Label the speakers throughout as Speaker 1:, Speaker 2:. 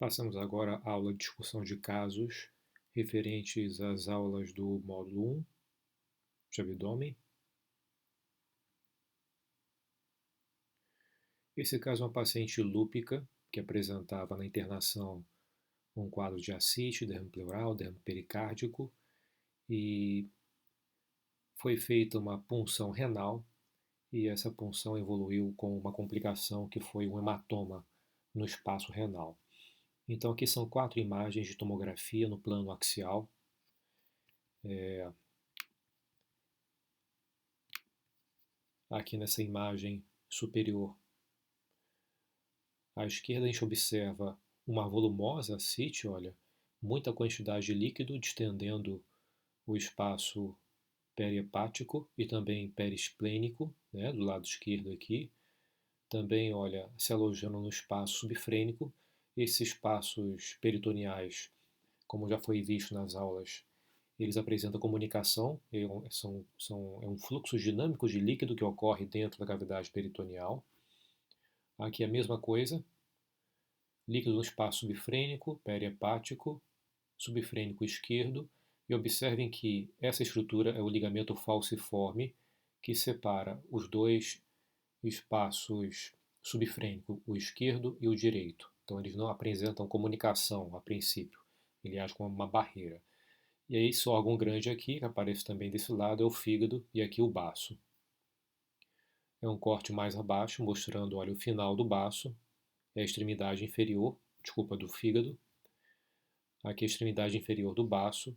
Speaker 1: Passamos agora à aula de discussão de casos referentes às aulas do módulo 1 de abdômen. Esse caso é uma paciente lúpica que apresentava na internação um quadro de ascite, derrame pleural, derrame pericárdico e foi feita uma punção renal e essa punção evoluiu com uma complicação que foi um hematoma no espaço renal. Então aqui são 4 imagens de tomografia no plano axial. Aqui nessa imagem superior à esquerda a gente observa uma volumosa ascite, olha, muita quantidade de líquido distendendo o espaço perihepático e também periesplênico, né, do lado esquerdo aqui. Também, olha, se alojando no espaço subfrênico. Esses espaços peritoneais, como já foi visto nas aulas, eles apresentam comunicação, é um fluxo dinâmico de líquido que ocorre dentro da cavidade peritoneal. Aqui a mesma coisa, líquido no espaço subfrênico, perihepático, subfrênico esquerdo, e observem que essa estrutura é o ligamento falciforme que separa os dois espaços subfrênico, o esquerdo e o direito. Então eles não apresentam comunicação a princípio, ele age como uma barreira. E aí esse órgão grande aqui, que aparece também desse lado, é o fígado e aqui o baço. É um corte mais abaixo, mostrando, olha, o final do baço, é a extremidade inferior, do fígado. Aqui a extremidade inferior do baço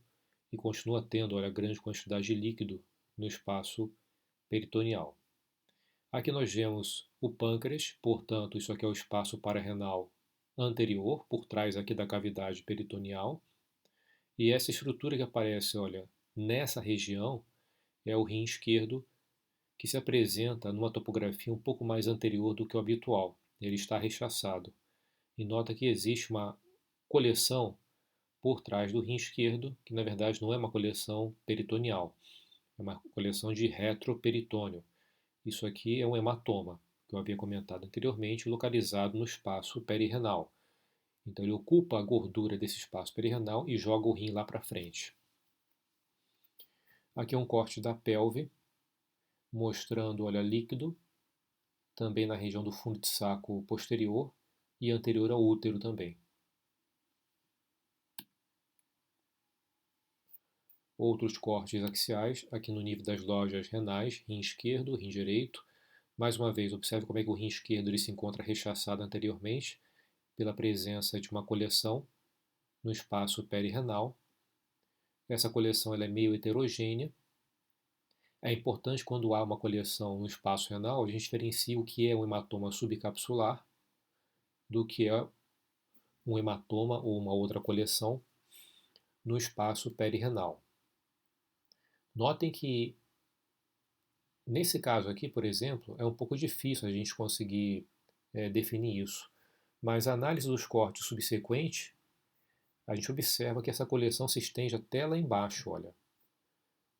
Speaker 1: e continua tendo, olha, grande quantidade de líquido no espaço peritoneal. Aqui nós vemos o pâncreas, portanto, isso aqui é o espaço pararrenal anterior, por trás aqui da cavidade peritoneal. E essa estrutura que aparece, olha, nessa região é o rim esquerdo, que se apresenta numa topografia um pouco mais anterior do que o habitual. Ele está rechaçado. E nota que existe uma coleção por trás do rim esquerdo, que na verdade não é uma coleção peritoneal, é uma coleção de retroperitônio. Isso aqui é um hematoma, que eu havia comentado anteriormente, localizado no espaço perirrenal. Então ele ocupa a gordura desse espaço perirrenal e joga o rim lá para frente. Aqui é um corte da pelve, mostrando, olha, líquido, também na região do fundo de saco posterior e anterior ao útero também. Outros cortes axiais, aqui no nível das lojas renais, rim esquerdo, rim direito. Mais uma vez, observe como é que o rim esquerdo ele se encontra rechaçado anteriormente pela presença de uma coleção no espaço perirrenal. Essa coleção ela é meio heterogênea. É importante quando há uma coleção no espaço renal, a gente diferencia o que é um hematoma subcapsular do que é um hematoma ou uma outra coleção no espaço perirrenal. Notem que nesse caso aqui, por exemplo, é um pouco difícil a gente conseguir definir isso, mas a análise dos cortes subsequentes, a gente observa que essa coleção se estende até lá embaixo, olha.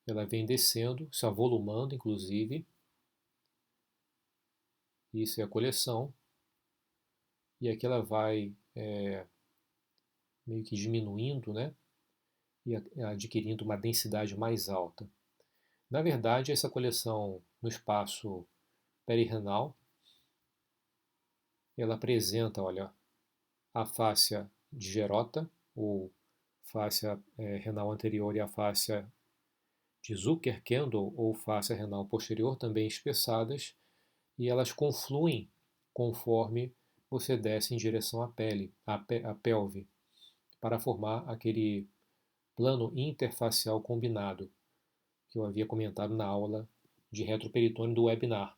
Speaker 1: Ela vem descendo, se avolumando, inclusive. Isso é a coleção. E aqui ela vai meio que diminuindo, né? E adquirindo uma densidade mais alta. Na verdade, essa coleção no espaço perirrenal, ela apresenta, olha, a fáscia digerota, ou fáscia renal anterior e a fáscia de Zucker-Kendall, ou fáscia renal posterior, também espessadas, e elas confluem conforme você desce em direção à pele, à pelve, para formar aquele plano interfacial combinado que eu havia comentado na aula de retroperitônio do webinar.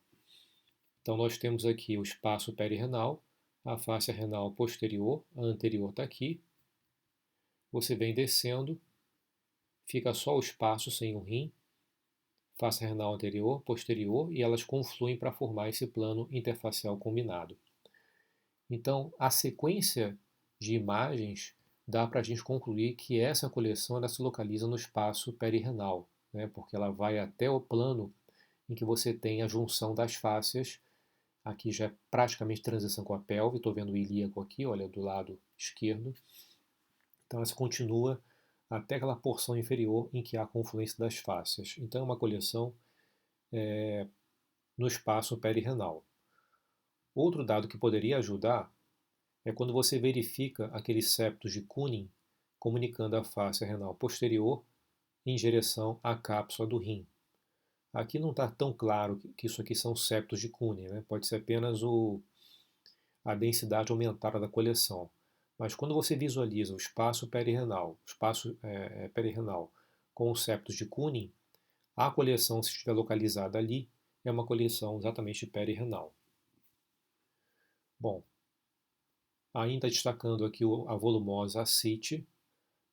Speaker 1: Então nós temos aqui o espaço perirrenal, a fáscia renal posterior, a anterior está aqui. Você vem descendo, fica só o espaço sem o rim, fáscia renal anterior, posterior, e elas confluem para formar esse plano interfacial combinado. Então, a sequência de imagens dá para a gente concluir que essa coleção ela se localiza no espaço perirrenal, né, porque ela vai até o plano em que você tem a junção das fáscias. Aqui já é praticamente transição com a pelve, estou vendo o ilíaco aqui, olha, do lado esquerdo. Então, ela se continua até aquela porção inferior em que há a confluência das fáscias. Então, é uma coleção no espaço perirrenal. Outro dado que poderia ajudar é quando você verifica aqueles septos de Kunin comunicando a face renal posterior em direção à cápsula do rim. Aqui não está tão claro que isso aqui são septos de Kunin, né? Pode ser apenas a densidade aumentada da coleção. Mas quando você visualiza o espaço perirrenal com os septos de Kunin, a coleção, se estiver localizada ali, é uma coleção exatamente perirrenal. Bom, ainda destacando aqui a volumosa ascite,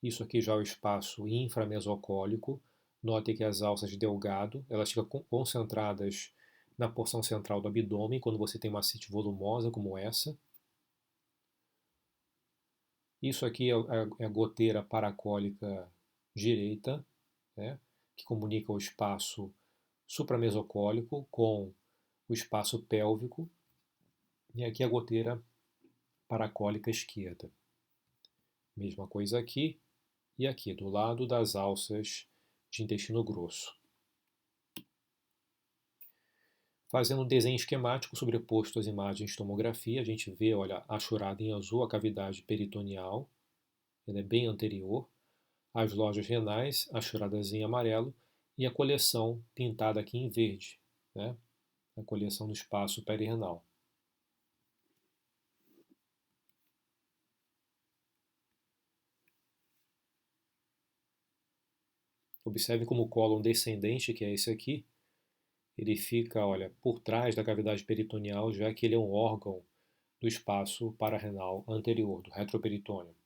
Speaker 1: isso aqui já é o espaço inframesocólico. Note que as alças de Delgado, elas ficam concentradas na porção central do abdômen, quando você tem uma ascite volumosa como essa. Isso aqui é a goteira paracólica direita, né, que comunica o espaço supramesocólico com o espaço pélvico. E aqui a goteira paracólica esquerda. Mesma coisa aqui e aqui, do lado das alças de intestino grosso. Fazendo um desenho esquemático sobreposto às imagens de tomografia, a gente vê, olha, achurada em azul a cavidade peritoneal, ela é bem anterior, as lojas renais achuradas em amarelo e a coleção pintada aqui em verde, né? A coleção do espaço perirrenal. Observe como o cólon descendente, que é esse aqui, ele fica, olha, por trás da cavidade peritoneal, já que ele é um órgão do espaço pararrenal anterior, do retroperitônio.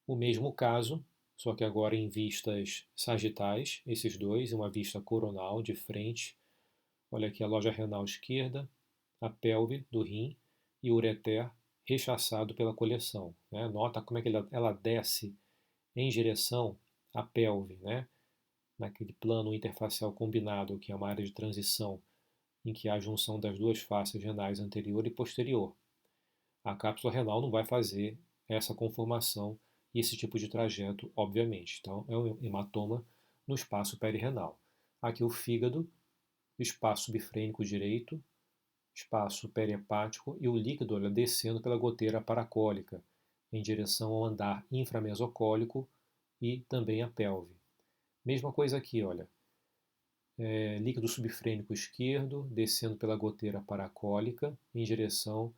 Speaker 1: O mesmo caso, só que agora em vistas sagitais, esses dois, uma vista coronal de frente. Olha aqui a loja renal esquerda, a pelve do rim e o ureter rechaçado pela coleção. Né? Nota como é que ela desce em direção à pelve, né? Naquele plano interfacial combinado, que é uma área de transição em que há a junção das duas faces renais anterior e posterior. A cápsula renal não vai fazer essa conformação e esse tipo de trajeto, obviamente. Então, é um hematoma no espaço perirrenal. Aqui o fígado, espaço subfrênico direito, espaço perihepático e o líquido, olha, descendo pela goteira paracólica em direção ao andar inframesocólico e também a pelve. Mesma coisa aqui, olha, líquido subfrênico esquerdo descendo pela goteira paracólica em direção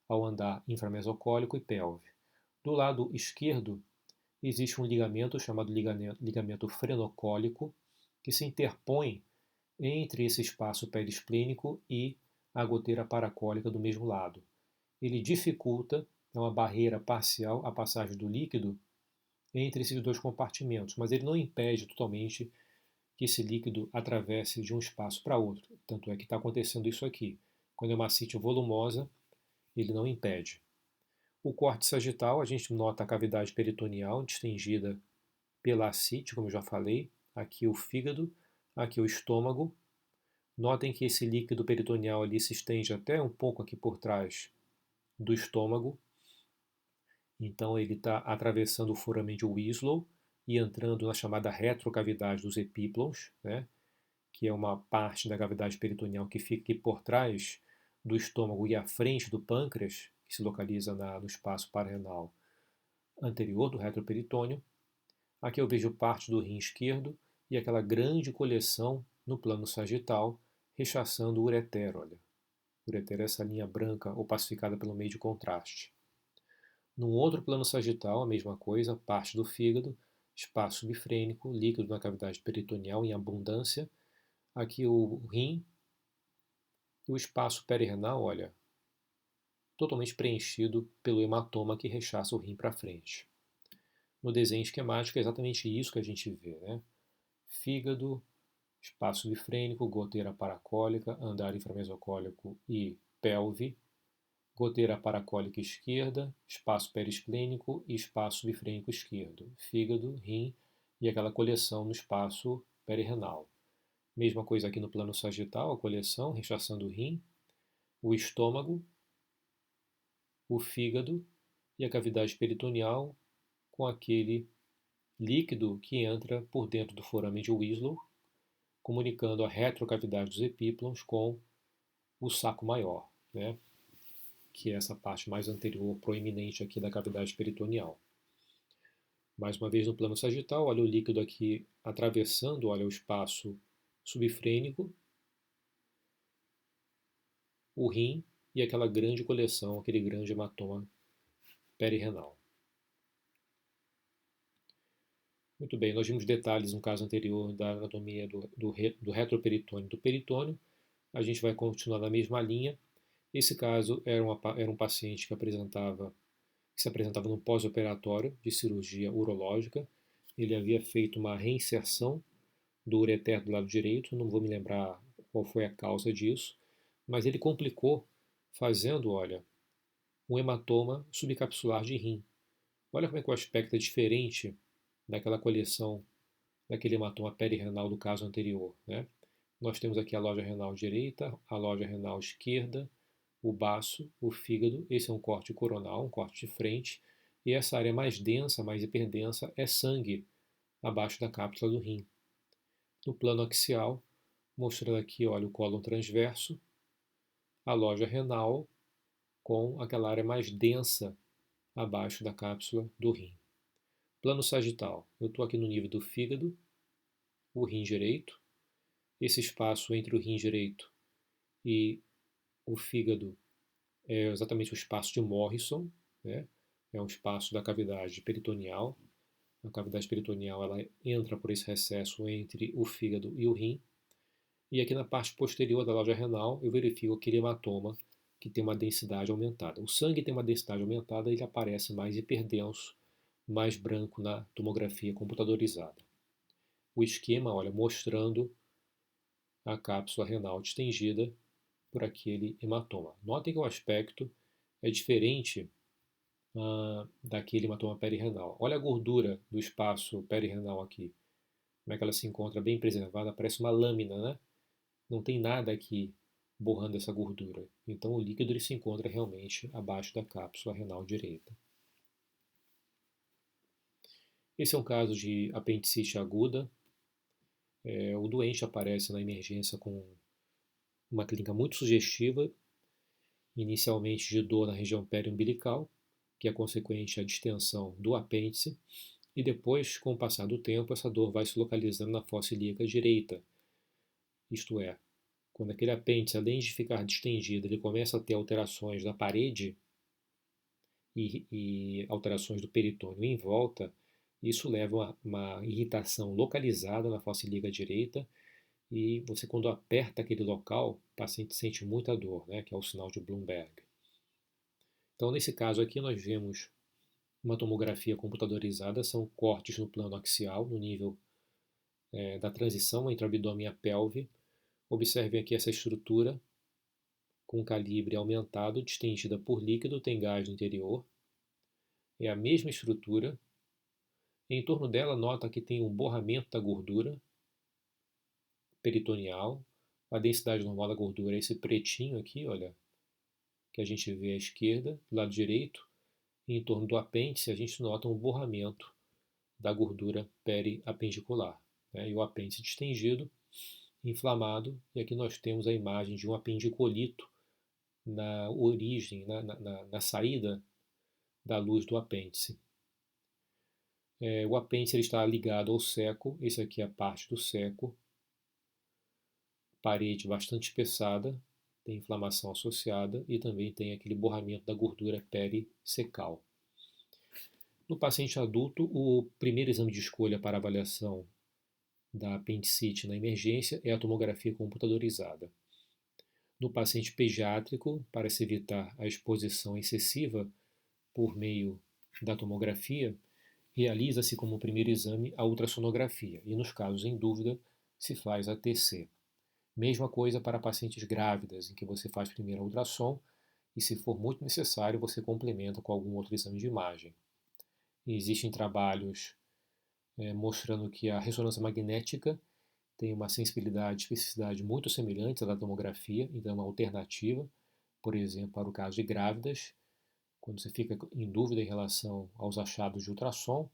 Speaker 1: ao andar inframesocólico e pelve. Do lado esquerdo existe um ligamento chamado ligamento frenocólico que se interpõe entre esse espaço periesplênico e a goteira paracólica do mesmo lado. Ele dificulta, é uma barreira parcial, a passagem do líquido entre esses dois compartimentos, mas ele não impede totalmente que esse líquido atravesse de um espaço para outro. Tanto é que está acontecendo isso aqui. Quando é uma ascite volumosa, ele não impede. O corte sagital, a gente nota a cavidade peritoneal distendida pela ascite, como eu já falei. Aqui o fígado, aqui o estômago. Notem que esse líquido peritoneal ali se estende até um pouco aqui por trás do estômago. Então ele está atravessando o foramen de Winslow e entrando na chamada retrocavidade dos epíplons, né? Que é uma parte da cavidade peritoneal que fica aqui por trás do estômago e à frente do pâncreas, que se localiza no espaço parrenal anterior do retroperitônio. Aqui eu vejo parte do rim esquerdo e aquela grande coleção no plano sagital, rechaçando o ureter, olha. O ureter é essa linha branca opacificada pelo meio de contraste. Num outro plano sagital, a mesma coisa, parte do fígado, espaço subfrênico, líquido na cavidade peritoneal em abundância. Aqui o rim e o espaço perirrenal, olha, totalmente preenchido pelo hematoma que rechaça o rim para frente. No desenho esquemático é exatamente isso que a gente vê, né? Fígado, espaço subfrênico, goteira paracólica, andar inframesocólico e pelve, goteira paracólica esquerda, espaço periesplênico e espaço subfrênico esquerdo, fígado, rim e aquela coleção no espaço perirrenal. Mesma coisa aqui no plano sagital, a coleção rechaçando o rim, o estômago, o fígado e a cavidade peritoneal com aquele líquido que entra por dentro do foramen de Wieslow, comunicando a retrocavidade dos epíplons com o saco maior, né? Que é essa parte mais anterior, proeminente aqui da cavidade peritoneal. Mais uma vez no plano sagital, olha o líquido aqui atravessando, olha o espaço subfrênico, o rim e aquela grande coleção, aquele grande hematoma perirenal. Muito bem, nós vimos detalhes no caso anterior da anatomia do retroperitônio e do peritônio. A gente vai continuar na mesma linha. Esse caso era um paciente que se apresentava no pós-operatório de cirurgia urológica. Ele havia feito uma reinserção do ureter do lado direito, não vou me lembrar qual foi a causa disso, mas ele complicou fazendo, olha, um hematoma subcapsular de rim. Olha como é que o aspecto é diferente daquela coleção, daquele hematoma perirenal do caso anterior, né? Nós temos aqui a loja renal direita, a loja renal esquerda, o baço, o fígado. Esse é um corte coronal, um corte de frente. E essa área mais densa, mais hiperdensa, é sangue abaixo da cápsula do rim. No plano axial, mostrando aqui, olha, o cólon transverso, a loja renal com aquela área mais densa abaixo da cápsula do rim. Plano sagital, eu estou aqui no nível do fígado, o rim direito. Esse espaço entre o rim direito e o fígado é exatamente o espaço de Morrison, né? É um espaço da cavidade peritoneal. A cavidade peritoneal ela entra por esse recesso entre o fígado e o rim. E aqui na parte posterior da loja renal eu verifico aquele hematoma que tem uma densidade aumentada. O sangue tem uma densidade aumentada e ele aparece mais hiperdenso, mais branco na tomografia computadorizada. O esquema, olha, mostrando a cápsula renal distendida por aquele hematoma. Notem que o aspecto é diferente daquele hematoma perirenal. Olha a gordura do espaço perirenal aqui. Como é que ela se encontra bem preservada, parece uma lâmina, né? Não tem nada aqui borrando essa gordura. Então o líquido ele se encontra realmente abaixo da cápsula renal direita. Esse é um caso de apendicite aguda. O doente aparece na emergência com uma clínica muito sugestiva, inicialmente de dor na região periumbilical, que é consequente à distensão do apêndice, e depois, com o passar do tempo, essa dor vai se localizando na fossa ilíaca direita. Isto é, quando aquele apêndice, além de ficar distendido, ele começa a ter alterações da parede e alterações do peritônio em volta, isso leva a uma irritação localizada na fossa ilíaca direita e você, quando aperta aquele local, o paciente sente muita dor, né, que é o sinal de Bloomberg. Então, nesse caso aqui, nós vemos uma tomografia computadorizada, são cortes no plano axial, no nível da transição entre o abdômen e a pelve. Observem aqui essa estrutura com calibre aumentado, distendida por líquido, tem gás no interior. É a mesma estrutura. Em torno dela, nota que tem um borramento da gordura peritoneal. A densidade normal da gordura é esse pretinho aqui, olha, que a gente vê à esquerda, do lado direito. E em torno do apêndice, a gente nota um borramento da gordura periapendicular, né? E o apêndice distendido, inflamado, e aqui nós temos a imagem de um apendicolito na origem, na saída da luz do apêndice. O apêndice ele está ligado ao seco, esse aqui é a parte do seco, parede bastante espessada, tem inflamação associada e também tem aquele borramento da gordura perissecal. No paciente adulto, o primeiro exame de escolha para avaliação da apendicite na emergência é a tomografia computadorizada. No paciente pediátrico, para se evitar a exposição excessiva por meio da tomografia, realiza-se como primeiro exame a ultrassonografia e, nos casos em dúvida, se faz a TC. Mesma coisa para pacientes grávidas, em que você faz primeiro a ultrassom e, se for muito necessário, você complementa com algum outro exame de imagem. E existem trabalhos mostrando que a ressonância magnética tem uma sensibilidade e especificidade muito semelhantes à da tomografia, então é uma alternativa, por exemplo, para o caso de grávidas, quando você fica em dúvida em relação aos achados de ultrassom,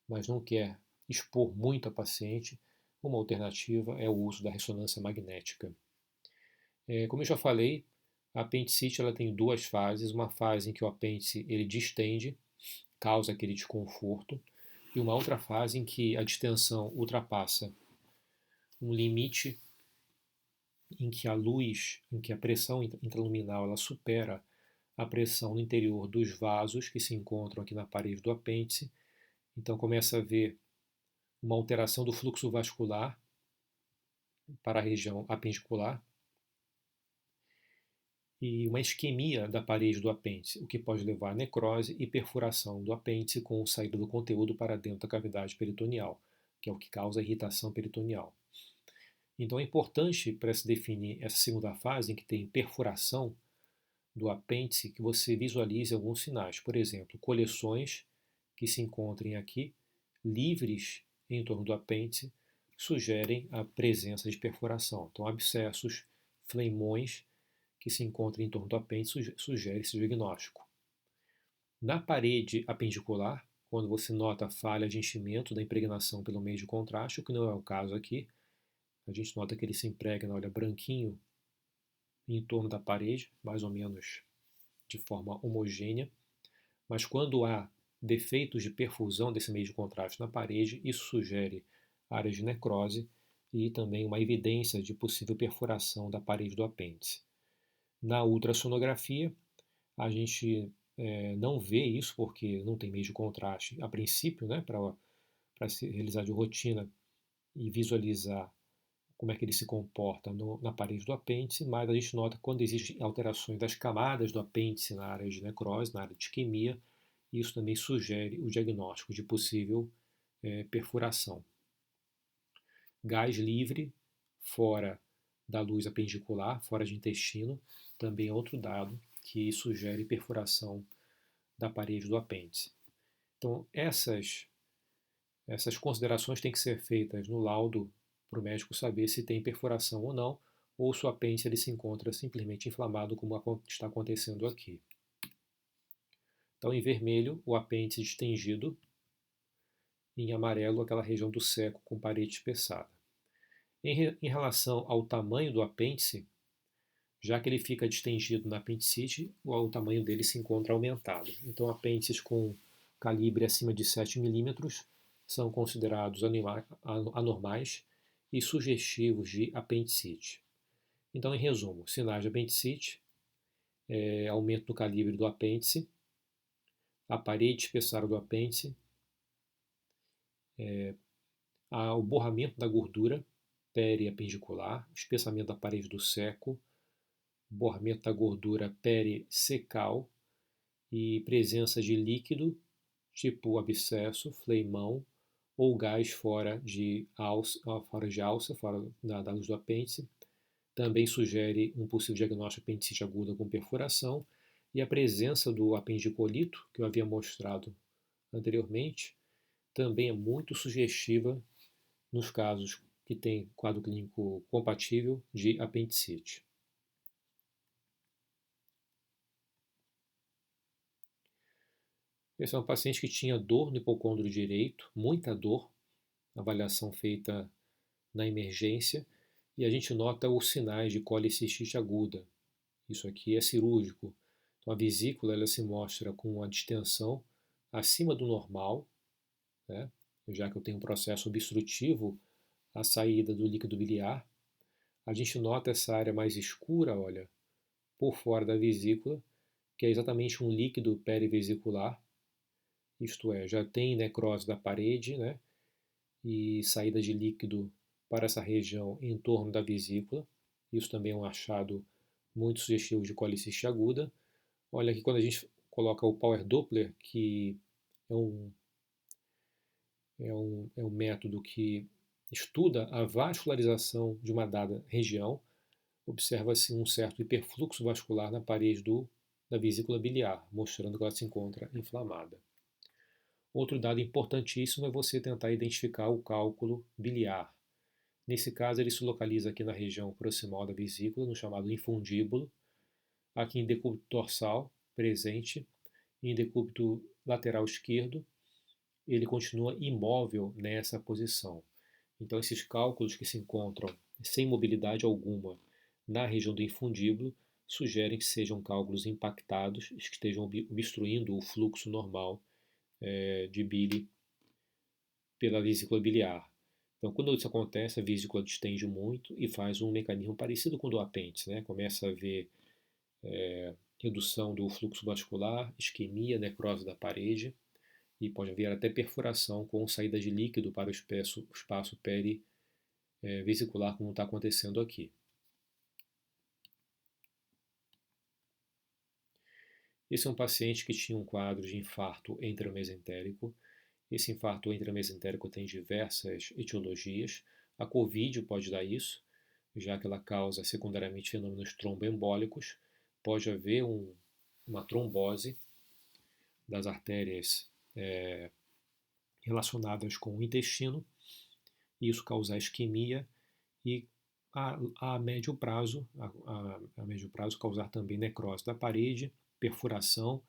Speaker 1: mas não quer expor muito a paciente, uma alternativa é o uso da ressonância magnética. Como eu já falei, a apendicite ela tem duas fases, uma fase em que o apêndice ele distende, causa aquele desconforto, e uma outra fase em que a distensão ultrapassa um limite em que a luz, em que a pressão intraluminal ela supera a pressão no interior dos vasos que se encontram aqui na parede do apêndice. Então começa a haver uma alteração do fluxo vascular para a região apendicular e uma isquemia da parede do apêndice, o que pode levar a necrose e perfuração do apêndice com saída do conteúdo para dentro da cavidade peritoneal, que é o que causa a irritação peritoneal. Então é importante para se definir essa segunda fase, em que tem perfuração do apêndice, que você visualize alguns sinais. Por exemplo, coleções que se encontrem aqui, livres em torno do apêndice, sugerem a presença de perfuração. Então, abscessos, fleimões que se encontram em torno do apêndice sugerem esse diagnóstico. Na parede apendicular, quando você nota a falha de enchimento da impregnação pelo meio de contraste, o que não é o caso aqui, a gente nota que ele se impregna, olha, branquinho em torno da parede, mais ou menos de forma homogênea, mas quando há defeitos de perfusão desse meio de contraste na parede, isso sugere áreas de necrose e também uma evidência de possível perfuração da parede do apêndice. Na ultrassonografia, a gente não vê isso porque não tem meio de contraste a princípio, né, para se realizar de rotina e visualizar como é que ele se comporta na parede do apêndice, mas a gente nota que quando existem alterações das camadas do apêndice na área de necrose, na área de isquemia, isso também sugere o diagnóstico de possível perfuração. Gás livre fora da luz apendicular, fora de intestino, também é outro dado que sugere perfuração da parede do apêndice. Então, essas considerações têm que ser feitas no laudo para o médico saber se tem perfuração ou não, ou se o apêndice ele se encontra simplesmente inflamado, como está acontecendo aqui. Então, em vermelho, o apêndice distendido, em amarelo, aquela região do seco com parede espessada. Em relação ao tamanho do apêndice, já que ele fica distendido na apendicite, o tamanho dele se encontra aumentado. Então, apêndices com calibre acima de 7 milímetros são considerados anormais e sugestivos de apendicite. Então, em resumo, sinais de apendicite, aumento do calibre do apêndice, a parede espessada do apêndice, o borramento da gordura periapendicular, espessamento da parede do seco, borramento da gordura pericecal e presença de líquido, tipo abscesso, fleimão ou gás fora de alça, fora da luz do apêndice. Também sugere um possível diagnóstico de apendicite aguda com perfuração e a presença do apendicolito, que eu havia mostrado anteriormente, também é muito sugestiva nos casos que têm quadro clínico compatível de apendicite. Esse é um paciente que tinha dor no hipocôndrio direito, muita dor, avaliação feita na emergência, e a gente nota os sinais de colicistite aguda. Isso aqui é cirúrgico. Então a vesícula ela se mostra com uma distensão acima do normal, né? Já que eu tenho um processo obstrutivo à saída do líquido biliar. A gente nota essa área mais escura, olha, por fora da vesícula, que é exatamente um líquido perivesicular, isto é, já tem necrose da parede, né, e saída de líquido para essa região em torno da vesícula. Isso também é um achado muito sugestivo de coliciste aguda. Olha aqui quando a gente coloca o Power Doppler, que é um método que estuda a vascularização de uma dada região, observa-se um certo hiperfluxo vascular na parede da vesícula biliar, mostrando que ela se encontra inflamada. Outro dado importantíssimo é você tentar identificar o cálculo biliar. Nesse caso, ele se localiza aqui na região proximal da vesícula, no chamado infundíbulo, aqui em decúbito dorsal, presente, em decúbito lateral esquerdo, ele continua imóvel nessa posição. Então, esses cálculos que se encontram sem mobilidade alguma na região do infundíbulo sugerem que sejam cálculos impactados, que estejam obstruindo o fluxo normal de bile pela vesícula biliar. Então, quando isso acontece, a vesícula distende muito e faz um mecanismo parecido com o do apêndice, né? Começa a haver redução do fluxo vascular, isquemia, necrose da parede e pode haver até perfuração com saída de líquido para o espaço perivesicular, como está acontecendo aqui. Esse é um paciente que tinha um quadro de infarto intramesentérico. Esse infarto intramesentérico tem diversas etiologias. A COVID pode dar isso, já que ela causa secundariamente fenômenos tromboembólicos. Pode haver uma trombose das artérias relacionadas com o intestino, e isso causar isquemia e a médio prazo causar também necrose da parede, perfuração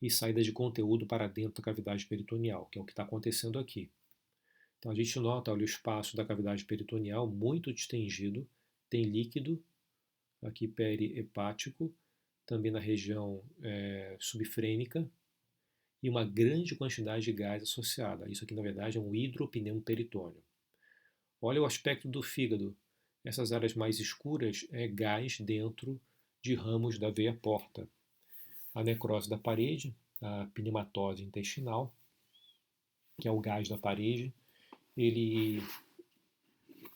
Speaker 1: e saída de conteúdo para dentro da cavidade peritoneal, que é o que está acontecendo aqui. Então a gente nota, olha, o espaço da cavidade peritoneal muito distendido, tem líquido aqui perihepático, também na região subfrênica, e uma grande quantidade de gás associada. Isso aqui, na verdade, é um hidropneu peritônio. Olha o aspecto do fígado. Essas áreas mais escuras é gás dentro de ramos da veia porta. A necrose da parede, a pneumatose intestinal, que é o gás da parede, ele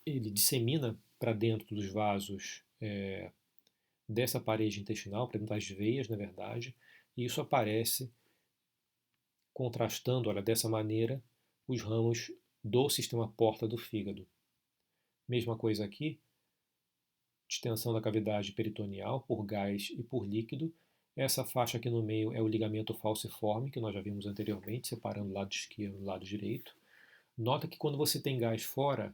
Speaker 1: dissemina para dentro dos vasos dessa parede intestinal, para dentro das veias, na verdade, e isso aparece contrastando, olha, dessa maneira, os ramos do sistema porta do fígado. Mesma coisa aqui, distensão da cavidade peritoneal por gás e por líquido. Essa faixa aqui no meio é o ligamento falciforme, que nós já vimos anteriormente, separando o lado esquerdo do lado direito. Nota que quando você tem gás fora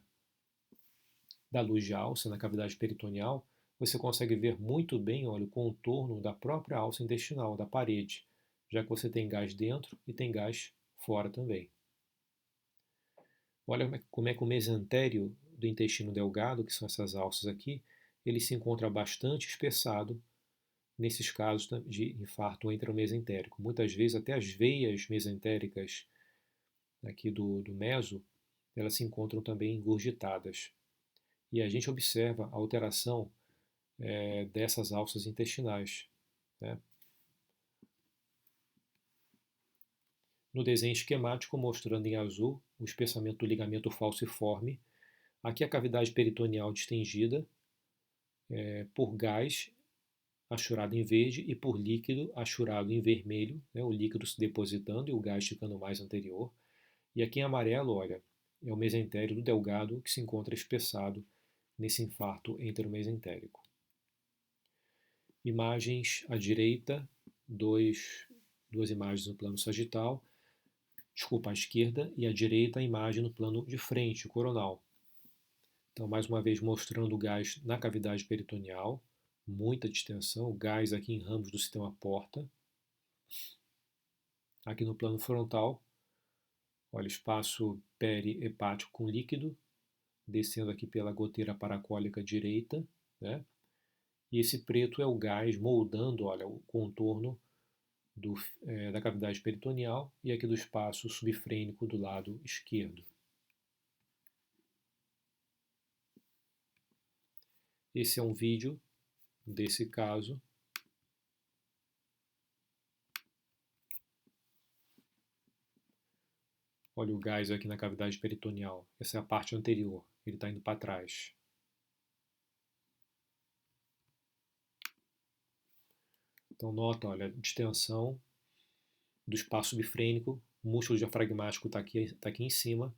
Speaker 1: da luz de alça, na cavidade peritoneal, você consegue ver muito bem, olha, o contorno da própria alça intestinal, da parede, já que você tem gás dentro e tem gás fora também. Olha como é que o mesentério do intestino delgado, que são essas alças aqui, ele se encontra bastante espessado nesses casos de infarto intramesenterico. Muitas vezes até as veias mesentéricas aqui do meso, elas se encontram também engurgitadas. E a gente observa a alteração dessas alças intestinais, né? No desenho esquemático, mostrando em azul o espessamento do ligamento falciforme, aqui a cavidade peritoneal distendida por gás achurado em verde e por líquido achurado em vermelho, né, o líquido se depositando e o gás ficando mais anterior. E aqui em amarelo, olha, é o mesentério do delgado que se encontra espessado nesse infarto enteromesentérico. Imagens à direita, duas imagens no plano sagital, à esquerda, e à direita a imagem no plano de frente, coronal. Então, mais uma vez mostrando o gás na cavidade peritoneal, muita distensão, gás aqui em ramos do sistema porta. Aqui no plano frontal, olha, espaço perihepático com líquido, descendo aqui pela goteira paracólica direita, né? E esse preto é o gás moldando, olha, o contorno da cavidade peritoneal e aqui do espaço subfrênico do lado esquerdo. Esse é um vídeo desse caso. Olha o gás aqui na cavidade peritoneal. Essa é a parte anterior. Ele está indo para trás. Então nota, olha, distensão do espaço subfrênico. O músculo diafragmático está aqui em cima.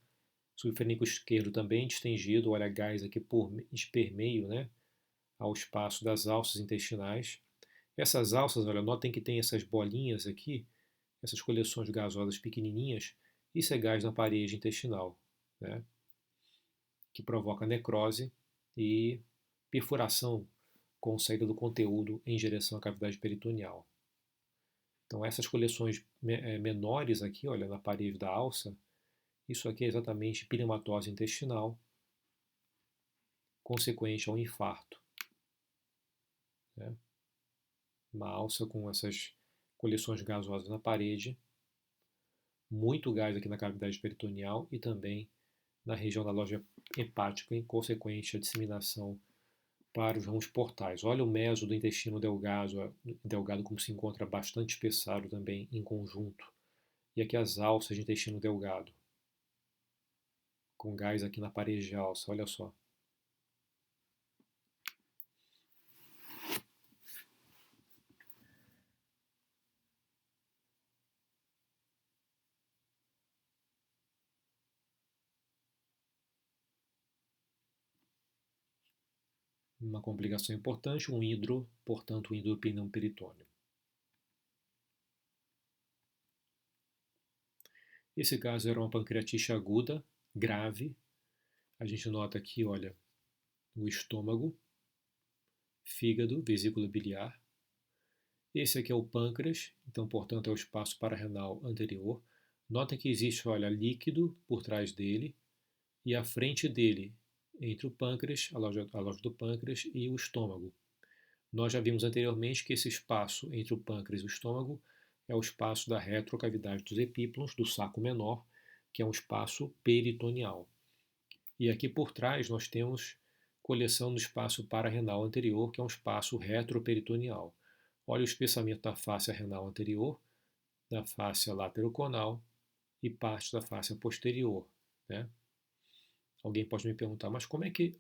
Speaker 1: Subfrênico esquerdo também distendido. Olha, gás aqui por permeio, né, ao espaço das alças intestinais. Essas alças, olha, notem que tem essas bolinhas aqui, essas coleções gasosas pequenininhas. Isso é gás na parede intestinal, né, que provoca necrose e perfuração com saída do conteúdo em direção à cavidade peritoneal. Então essas coleções menores aqui, olha, na parede da alça, isso aqui é exatamente pneumatose intestinal, consequente ao infarto, né? Uma alça com essas coleções gasosas na parede, muito gás aqui na cavidade peritoneal e também na região da loja hepática, em consequência à disseminação para os ramos portais. Olha o meso do intestino delgado como se encontra bastante espessado também em conjunto. E aqui as alças de intestino delgado, com gás aqui na parede de alça, olha só. Uma complicação importante, portanto, um hidropneu peritônio. Esse caso era uma pancreatite aguda, grave. A gente nota aqui, olha, o estômago, fígado, vesícula biliar. Esse aqui é o pâncreas, então, portanto, é o espaço pararrenal anterior. Nota que existe, olha, líquido por trás dele e à frente dele, entre o pâncreas, a loja do pâncreas e o estômago. Nós já vimos anteriormente que esse espaço entre o pâncreas e o estômago é o espaço da retrocavidade dos epíplons, do saco menor, que é um espaço peritoneal. E aqui por trás nós temos coleção do espaço pararrenal anterior, que é um espaço retroperitoneal. Olha o espessamento da fáscia renal anterior, da fáscia lateroconal e parte da fáscia posterior, né? Alguém pode me perguntar, mas como é que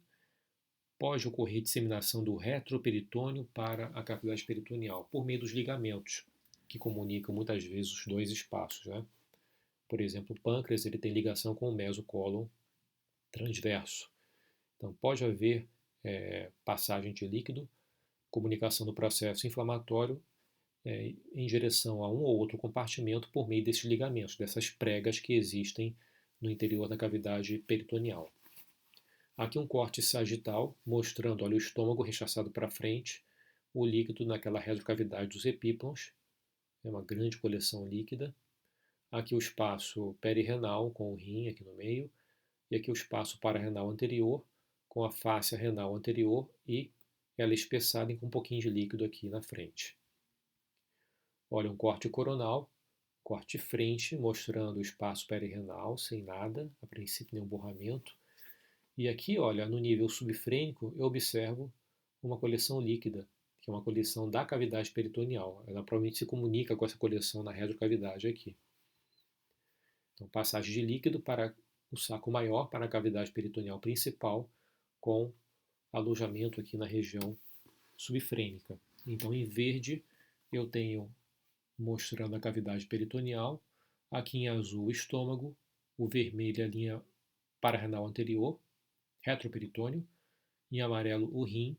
Speaker 1: pode ocorrer disseminação do retroperitônio para a cavidade peritoneal? Por meio dos ligamentos, que comunicam muitas vezes os dois espaços, né? Por exemplo, o pâncreas ele tem ligação com o mesocólon transverso. Então, pode haver passagem de líquido, comunicação do processo inflamatório em direção a um ou outro compartimento por meio desses ligamentos, dessas pregas que existem no interior da cavidade peritoneal. Aqui um corte sagital mostrando, olha, o estômago rechaçado para frente, o líquido naquela retrocavidade dos epíplons, é uma grande coleção líquida. Aqui o espaço perirenal com o rim aqui no meio, e aqui o espaço pararrenal anterior com a fáscia renal anterior e ela espessada com um pouquinho de líquido aqui na frente. Olha, um corte coronal, corte frente, mostrando o espaço perirenal sem nada, a princípio nenhum borramento. E aqui, olha, no nível subfrênico, eu observo uma coleção líquida, que é uma coleção da cavidade peritoneal. Ela provavelmente se comunica com essa coleção na retrocavidade aqui. Então, passagem de líquido para o saco maior, para a cavidade peritoneal principal, com alojamento aqui na região subfrênica. Então, em verde, eu tenho mostrando a cavidade peritoneal, aqui em azul o estômago, o vermelho a linha pararrenal anterior, retroperitônio, em amarelo o rim,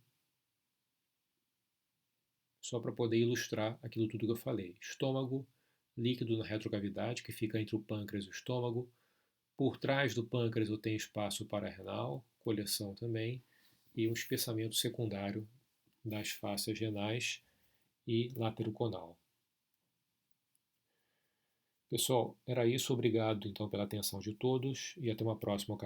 Speaker 1: só para poder ilustrar aquilo tudo que eu falei. Estômago, líquido na retrocavidade, que fica entre o pâncreas e o estômago. Por trás do pâncreas eu tenho espaço pararrenal, coleção também, e um espessamento secundário das fáscias renais e lateroconal. Pessoal, era isso. Obrigado então pela atenção de todos e até uma próxima ocasião.